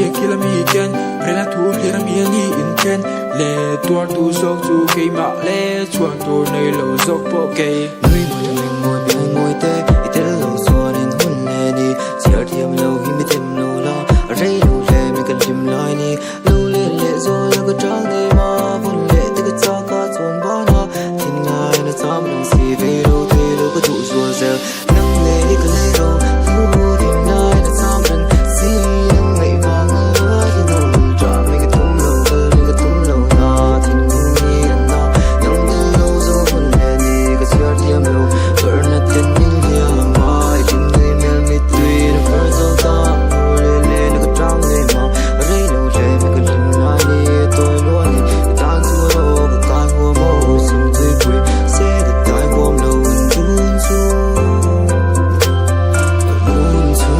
a killer me again. Rela tu clear me any intent. Le tuar tu sok tu kay ma le chuan tu nei lo zok po kay. Người ngồi mình ngồi bên ngồi tê, itel lo xuân in hun le đi. Chia thiam lo hi mi tem lo lo, rei lo le mi kan lim lai ni. Lo le le zo la ko trang de ma, hun le te ko cha ka chuan ba na. Tin ngai na sam nang si ve lo te lo ko chu zuan zel. Nang le ni ka le ro, hu tin ngai na sam nang si nang ngai va nga lo hi no cha mi ka tum lo ka mi ka tum lo na. Tin ni na nang le lo zo hun le ni ka chia thiam lo, per na tin ni ya mai tin ni mel mi tui na per zo ta le le na ka trang de ma, rei lo le mi ka lim lai ni toi lo ni tan su lo ka kai ho mo sim tui pui se ka tai bom lo un dun su un su.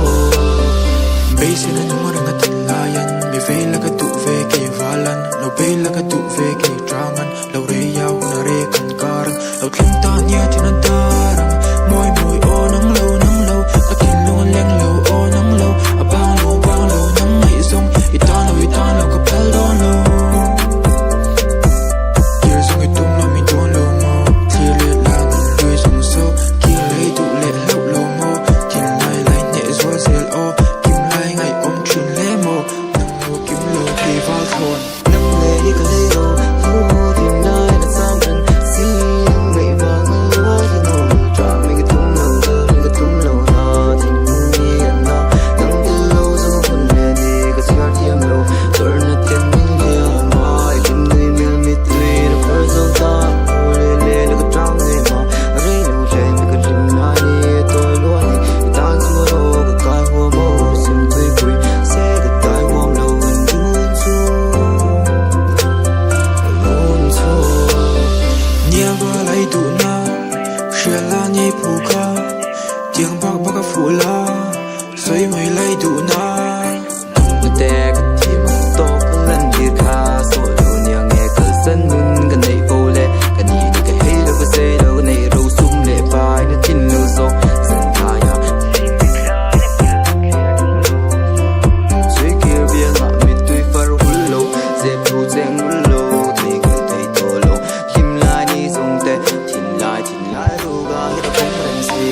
Base na nung marang at layan. Mi ve la ka tu ve kay valan. No be la ka tu ve kay trangan. Lau re yaw na re kan karan. Lau tlim ta niya tinadarang. Moy moy o nang lau. Akin lungan leng lau o nang lau. Abang lau nang may zong. Itan lau ka pal don lau. Kira zong itum na mi don lau mo. Tili lang ang lui zong so. Kilay tu le lau lau mo. Kin lai lai nye zwa zel o. Kim lai ngay om chun le mo. Nang mo kim lau kay val thon. Nang le ni ka le ro, hu tin nai na sam nang si nang ngai va nga lo hi no cha mi ka tum lo ka mi ka tum lo na. Tin ni an na nang le lo zo hun le ni ka chia thiam lo, per na tin ni ya mai tin ni mel mi tui na per zo ta le le na ka trang de ma, rei lo le mi ka lim lai ni toi lo ni tan su lo ka kai ho mo sim tui pui se ka tai bom lo un dun su un su. Nia va lai tu na. Shia la ni pu ka. Tiang bak baka fu la. Soi mai lai tu na. Nang te ka tim to ka lan di kha so lo nia nge ka san nun ka nei o le ka ni ni ka hei lo ka se lo nei ro sum le pai na tin lo so san tha ya sui kir bia nga mi tui far hul lo ze phu zeng hul lo ti ka tai to lo him lai ni song te tin lai ro ga hi ka pom ran si.